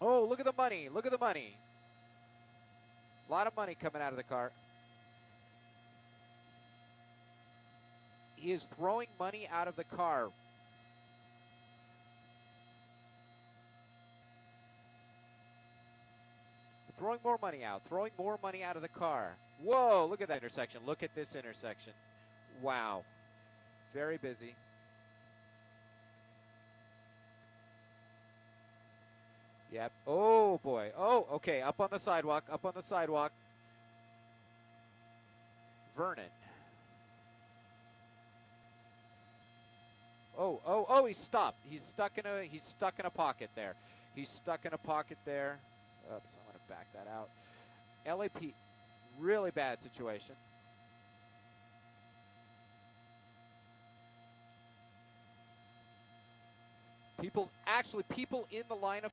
Oh, look at the money. Look at the money. A lot of money coming out of the car. He is throwing money out of the car. Throwing more money out. Throwing more money out of the car. Whoa, look at that intersection. Look at this intersection. Wow. Very busy. Yep. Oh, boy. Oh, okay. Up on the sidewalk. Up on the sidewalk. Vernon. Oh, he's stopped. He's stuck in a pocket there. He's stuck in a pocket there. Oops, I'm going to back that out. LAP, really bad situation. People in the line of